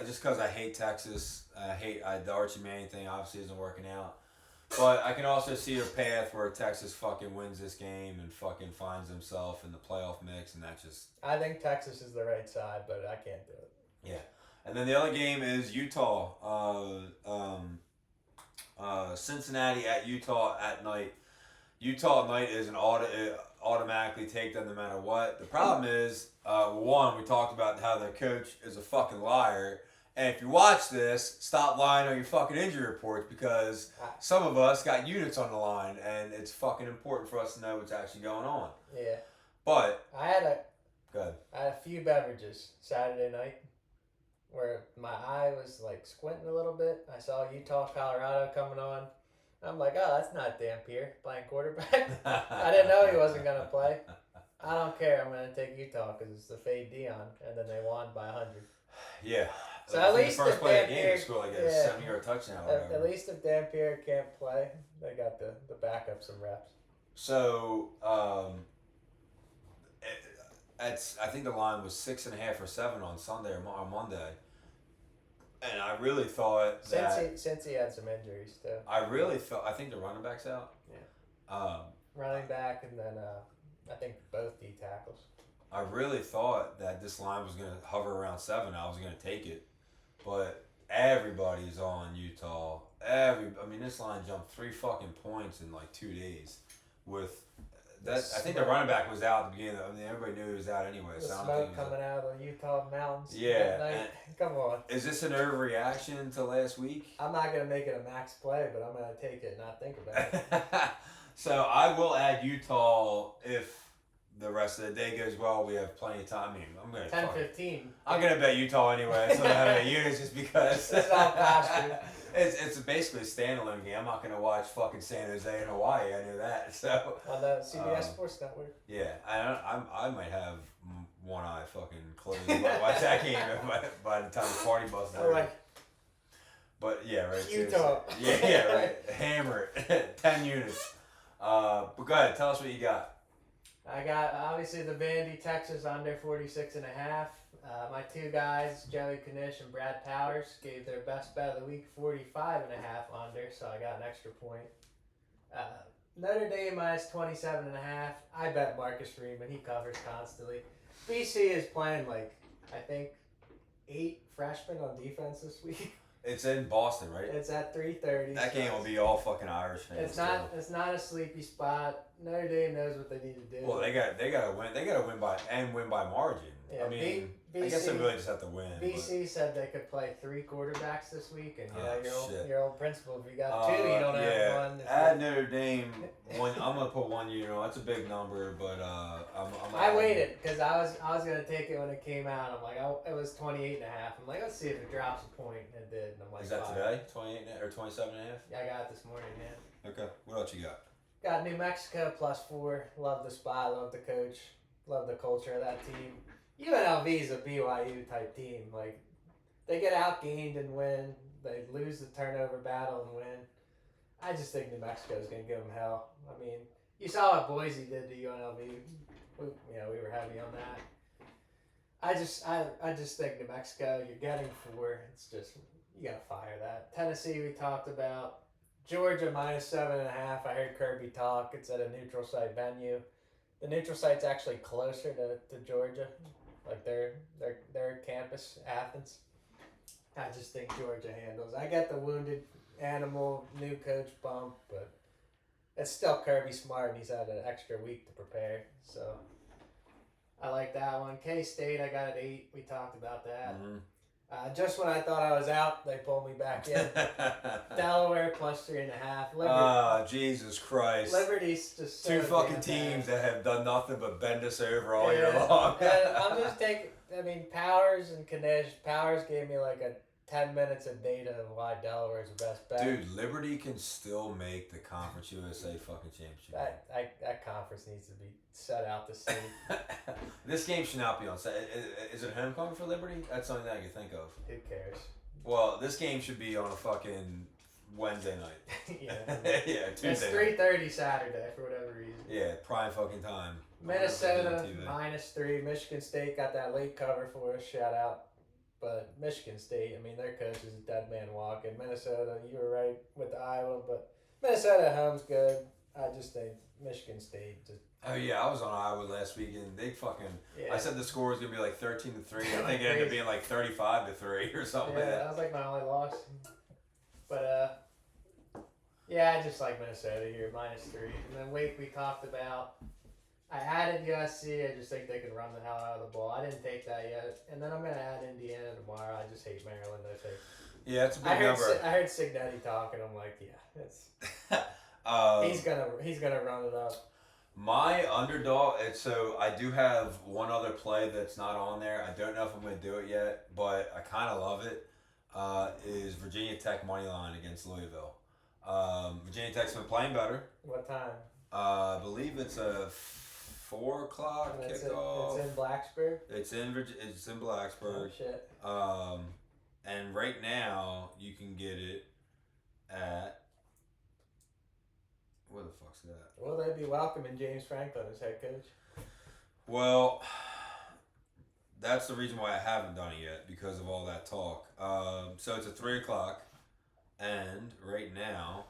just because I hate Texas. The Archie Manning thing obviously isn't working out. But I can also see a path where Texas fucking wins this game and fucking finds himself in the playoff mix, and that's just. I think Texas is the right side, but I can't do it. Yeah, and then the other game is Utah, Cincinnati at Utah at night. Utah at night is automatically take them no matter what. The problem is, one, we talked about how their coach is a fucking liar. And if you watch this, stop lying on your fucking injury reports because some of us got units on the line and it's fucking important for us to know what's actually going on. Yeah. But I had a few beverages Saturday night where my eye was like squinting a little bit. I saw Utah, Colorado coming on. I'm like, oh, that's not Dampier playing quarterback. I didn't know he wasn't going to play. I don't care. I'm going to take Utah because it's the fade Dion, and then they won by 100. Yeah. So at least the first if play of the Dampier, game, scored like a 70-yard touchdown. At least if Dampier can't play, they got the backup some reps. So, I think the line was 6.5 or 7 on Sunday or on Monday. And I really thought that... Since he had some injuries, too. I think the running back's out. Yeah. Running back and then I think both D tackles. I really thought that this line was going to hover around 7. I was going to take it. But everybody's on Utah. This line jumped 3 fucking points in like 2 days with I think the running back was out at the beginning. I mean, everybody knew he was out anyway. The So I don't smoke think it was coming out of the Utah mountains. Yeah, At night. and- Come on. Is this an overreaction to last week? I'm not gonna make it a max play, but I'm gonna take it and not think about it. So I will add Utah if the rest of the day goes well. We have plenty of time. I mean, I'm gonna 10-15. I'm gonna bet Utah anyway. So I have to use just because. This is all pasture. It's basically a standalone game. I'm not gonna watch fucking San Jose and Hawaii. I knew that. So On the CBS Sports Network. yeah, I might have one eye fucking closed. Might watch that game by the time the party bus is Oh, like But yeah, right. Utah. Seriously. Yeah, right. Hammer it. 10 units. But go ahead. Tell us what you got. I got obviously the Vandy Texas under 46.5. My two guys, Joey Knish and Brad Powers, gave their best bet of the week 45.5 under, so I got an extra point. Notre Dame minus 27.5. I bet Marcus Freeman. He covers constantly. BC is playing I think 8 freshmen on defense this week. It's in Boston, right? It's at 3:30. That game will be all fucking Irish fans. It's not a sleepy spot. Notre Dame knows what they need to do. Well, they gotta win. They gotta win by margin. Yeah, I mean, I BC guess they really just have to win. BC said they could play 3 quarterbacks this week, and shit. your old principal, if you got 2, you don't have one. Add Notre Dame. I'm gonna put 1 unit. That's a big number, but I waited because I was gonna take it when it came out. I'm like, it was 28.5. I'm like, let's see if it drops a point, and it did. And I'm like, is that fine. today? 28 or 27 and a half? Yeah, I got it this morning, man. Okay. What else you got? Got New Mexico +4. Love the spot. Love the coach. Love the culture of that team. UNLV is a BYU type team. They get outgained and win. They lose the turnover battle and win. I just think New Mexico is going to give them hell. I mean, you saw what Boise did to UNLV. We were heavy on that. I just think New Mexico, you're getting 4. It's just, you got to fire that. Tennessee, we talked about. Georgia -7.5. I heard Kirby talk. It's at a neutral site venue. The neutral site's actually closer to Georgia, their campus, Athens. I just think Georgia handles. I get the wounded animal, new coach bump, but it's still Kirby Smart, and he's had an extra week to prepare. So I like that one. K-State, I got at 8. We talked about that. Mm-hmm. Just when I thought I was out, they pulled me back in. Delaware +3.5. Oh, Jesus Christ. Liberty's just Two so fucking damn teams bad. that have done nothing but bend us over all year long. And I'm just taking, Powers and Knish. Powers gave me a 10 minutes of data of why Delaware's the best bet. Dude, Liberty can still make the Conference USA fucking championship. That conference needs to be set out to sea. This game should not be on set. Is it homecoming for Liberty? That's something that I can think of. Who cares? Well, this game should be on a fucking Wednesday night. Yeah. Yeah, It's Tuesday. 3:30 Saturday for whatever reason. Yeah, prime fucking time. Minnesota TV. -3. Michigan State got that late cover for us. Shout out. But Michigan State, their coach is a dead man walking. Minnesota, you were right with the Iowa, but Minnesota at home's good. I just think Michigan State just. Oh yeah, I was on Iowa last week and they fucking. Yeah. I said the score was gonna be 13-3. I think it ended up being 35-3 or something. Yeah, like that was my only loss. But yeah, I just like Minnesota here, -3. And then Wake we talked about. I added USC. I just think they can run the hell out of the ball. I didn't take that yet. And then I'm gonna add Indiana tomorrow. I just hate Maryland. I think. Yeah, it's a big number. I heard Signetti talking. I'm like, yeah, it's. He's gonna run it up. My underdog, so I do have one other play that's not on there. I don't know if I'm going to do it yet, but I kind of love it. Is Virginia Tech money line against Louisville. Virginia Tech's been playing better. What time? I believe it's a 4 o'clock kickoff. It's in Blacksburg. It's in Blacksburg. Oh shit. And right now you can get it at. Where the fuck's that? Will they be welcoming James Franklin as head coach? Well, that's the reason why I haven't done it yet, because of all that talk. So it's at 3 o'clock, and right now,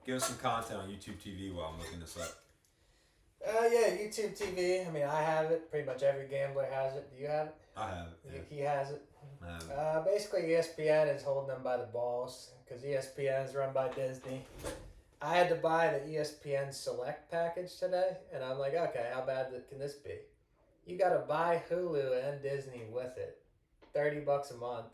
give us some content on YouTube TV while I'm looking this up. Yeah, YouTube TV. I have it. Pretty much every gambler has it. Do you have it? I have it. He has it. I have it. Basically, ESPN is holding them by the balls because ESPN is run by Disney. I had to buy the ESPN Select package today, and I'm like, okay, how bad can this be? You got to buy Hulu and Disney with it, $30 a month.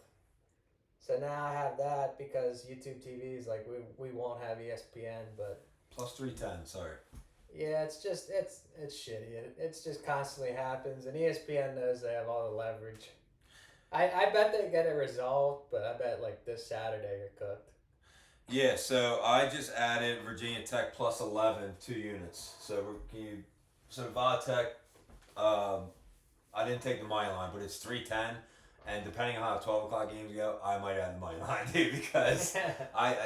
So now I have that because YouTube TV is like we won't have ESPN, but Plus 310. Sorry. yeah, it's just it's shitty. It's just constantly happens, and ESPN knows they have all the leverage. I bet they get it resolved, but I bet like this Saturday you're cooked. Yeah, so I just added Virginia Tech plus 11 2 units. So Vodtech, I didn't take the money line, but it's 310. And depending on how 12 o'clock games go, I might add the money line too because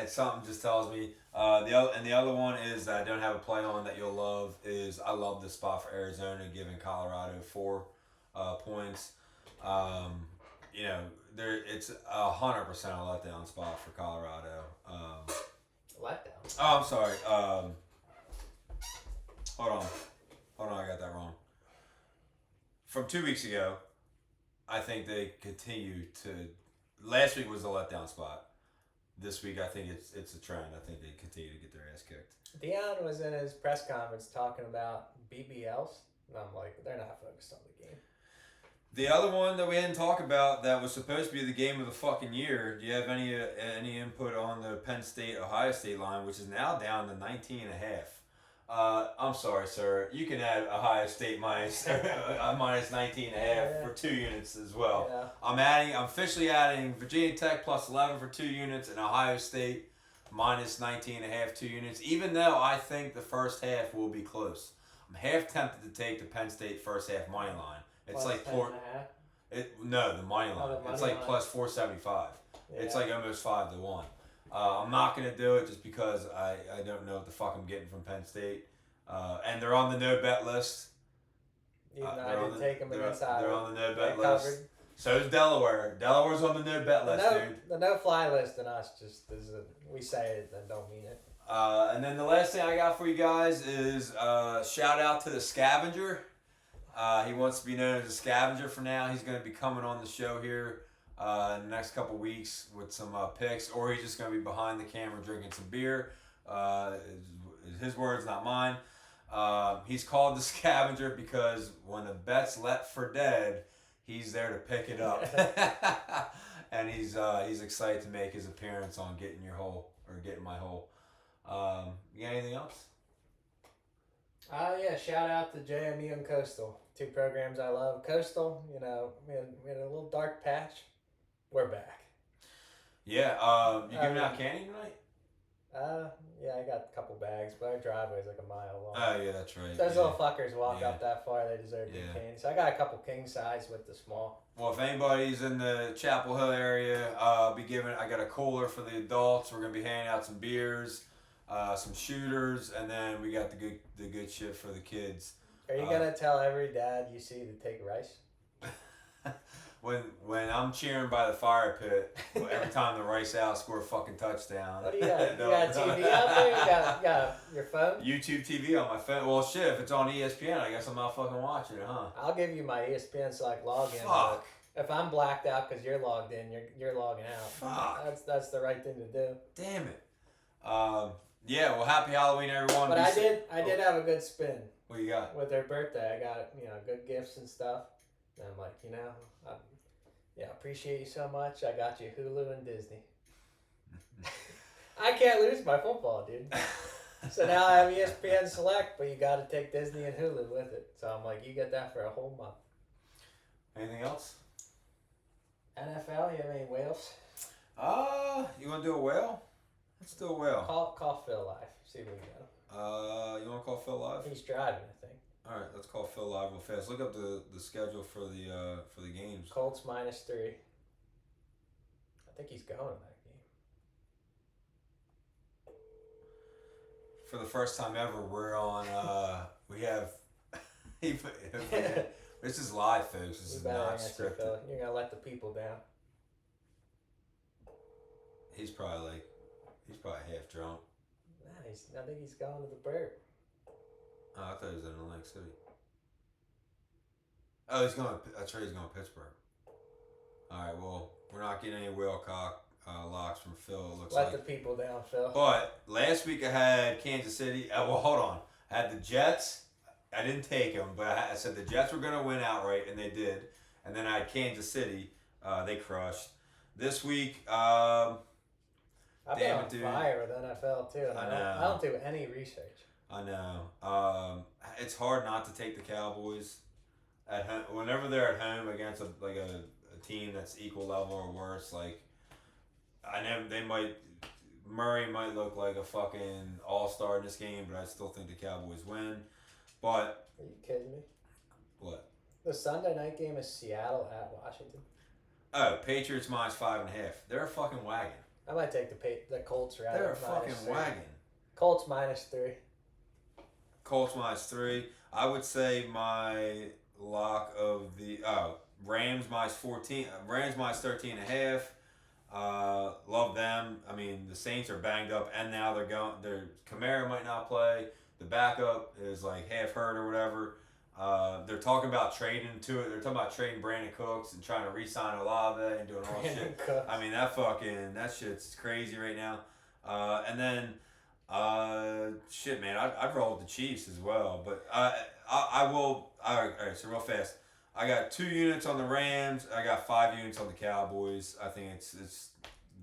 something just tells me. The other one is that I don't have a play on that you'll love is I love the spot for Arizona giving Colorado 4 points. It's 100% a letdown spot for Colorado. Letdown. Oh, I'm sorry. Hold on, I got that wrong. From 2 weeks ago, I think they continue to. Last week was a letdown spot. This week, I think it's a trend. I think they continue to get their ass kicked. Dion was in his press conference talking about BBLs, and I'm like, they're not focused on the game. The other one that we didn't talk about that was supposed to be the game of the fucking year. Do you have any input on the Penn State Ohio State line, which is now down to 19.5? I'm sorry, sir. You can add Ohio State minus 19.5 for 2 units as well. Yeah. I'm officially adding Virginia Tech plus 11 for 2 units and Ohio State minus 19.5 2 units. Even though I think the first half will be close, I'm half tempted to take the Penn State first half money line. It's Plus like 10.5? the money line. The money it's like line. plus 475. Yeah. It's like almost 5 to 1. I'm not gonna do it just because I don't know what the fuck I'm getting from Penn State, and they're on the no bet list. Even though I didn't take them against They're Iowa. on the no bet They list. covered. So is Delaware. Delaware's on the no bet list, dude. The no fly list in us just is we say it and don't mean it. And then the last thing I got for you guys is shout out to the Scavenger. He wants to be known as a Scavenger for now. He's going to be coming on the show here in the next couple weeks with some picks, or he's just going to be behind the camera drinking some beer. His words, not mine. He's called the Scavenger because when the bet's let for dead, he's there to pick it up. And he's excited to make his appearance on Getting Your Hole or Getting My Hole. You got anything else? Yeah, shout out to JMU and Coastal. 2 programs I love. Coastal, we had a little dark patch. We're back. Yeah, you giving out candy tonight? Yeah, I got a couple bags, but our driveway's like a mile long. Oh, yeah, that's right. Those little fuckers walk Yeah. up that far, they deserve good Yeah. candy. So I got a couple king size with the small. Well, if anybody's in the Chapel Hill area, I got a cooler for the adults. We're gonna be handing out some beers, some shooters, and then we got the good shit for the kids. Are you gonna tell every dad you see to take rice? When I'm cheering by the fire pit, every time the Rice House score a fucking touchdown. What do you got? You got a TV out there? You got your phone? YouTube TV on my phone. Well, shit, if it's on ESPN, I guess I'm not fucking watching it, huh? I'll give you my ESPN so I can log in. Fuck. But if I'm blacked out because you're logged in, you're logging out. Fuck. That's the right thing to do. Damn it. Yeah. Well, happy Halloween, everyone. But I did have a good spin. What you got? With their birthday, I got good gifts and stuff. And I'm like, I appreciate you so much. I got you Hulu and Disney. I can't lose my football, dude. So now I have ESPN Select, but you got to take Disney and Hulu with it. So I'm like, you get that for a whole month. Anything else? NFL, you have any whales? You want to do a whale? Let's do a whale. Call Phil live. See what we got. You want to call Phil live? He's driving, I think. All right, let's call Phil live real fast. Look up the schedule for the games. Colts -3. I think he's going to that game. For the first time ever, we're on. We have. This is live, folks. This is not scripted. You're gonna let the people down. He's probably half drunk. Nah, I think he's going to the Bird. Oh, I thought he was in Atlantic City. Oh, he's going. That's right. He's going to Pittsburgh. All right. Well, we're not getting any whale cock. locks from Phil. It looks Let like. the people down, Phil. But last week I had Kansas City. Well, hold on. I had the Jets. I didn't take them, but I said the Jets were going to win outright, and they did. And then I had Kansas City. They crushed. This week, I've been damn on it, dude. fire with NFL too, and I I know. don't do any research. I know. It's hard not to take the Cowboys at home. Whenever they're at home against a team that's equal level or worse. Like, I know they might. Murray might look like a fucking all-star in this game, but I still think the Cowboys win. But Are you kidding me? what? The Sunday night game is Seattle at Washington. Oh, Patriots minus 5.5. They're a fucking wagon. I might take the Colts route. They're a fucking wagon. Colts -3. Colts minus 3. I would say my lock of the Rams minus 14. Rams minus 13.5. Love them. I mean, the Saints are banged up, and now their Kamara might not play. The backup is like half hurt or whatever. They're talking about trading to it. They're talking about trading Brandon Cooks and trying to re-sign Olave and doing all this shit. Cooks. I mean, that shit's crazy right now. And then, shit, man, I'd roll with the Chiefs as well. But I will. All right, so real fast. I got 2 units on the Rams. I got 5 units on the Cowboys. I think it's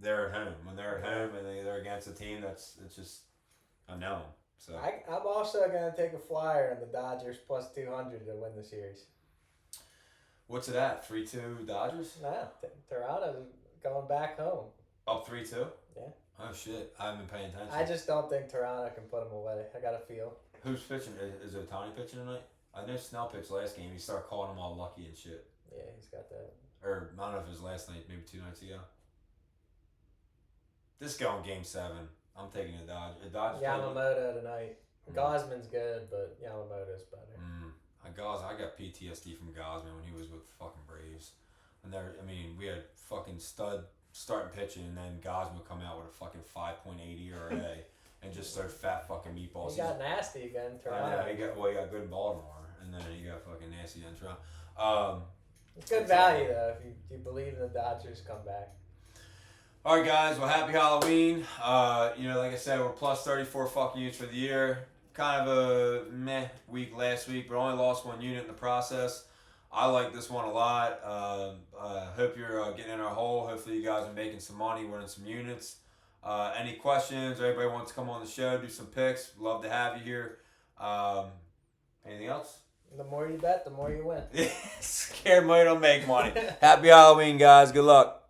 they're at home. When they're at home and they're against a team it's just a known. So I'm also going to take a flyer on the Dodgers +200 to win the series. what's it at? 3-2 Dodgers? No, Toronto's going back home. Up 3-2? Yeah. Oh shit! I haven't been paying attention. I just don't think Toronto can put them away. I got a feel. Who's pitching? Is Ohtani pitching tonight? I know Snell pitched last game. He started calling them all lucky and shit. Yeah, he's got that. Or I don't know if it was last night, maybe 2 nights ago. This going game 7. I'm taking the Dodgers. Yamamoto tonight. Gosman's good, but Yamamoto's better. I got PTSD from Gosman when he was with the fucking Braves. And we had fucking stud starting pitching, and then Gosman would come out with a fucking 5.80 ERA and just start fat fucking meatballs. He got nasty again, Toronto. I know, he got good in Baltimore, and then he got fucking nasty in Toronto. It's good value, though, if you believe in the Dodgers come back. All right, guys. Well, happy Halloween. Like I said, we're plus 34 fucking units for the year. Kind of a meh week last week, but only lost 1 unit in the process. I like this one a lot. Hope you're getting in our hole. Hopefully, you guys are making some money, winning some units. Any questions or anybody wants to come on the show, do some picks, love to have you here. Anything else? The more you bet, the more you win. Scared money don't make money. Happy Halloween, guys. Good luck.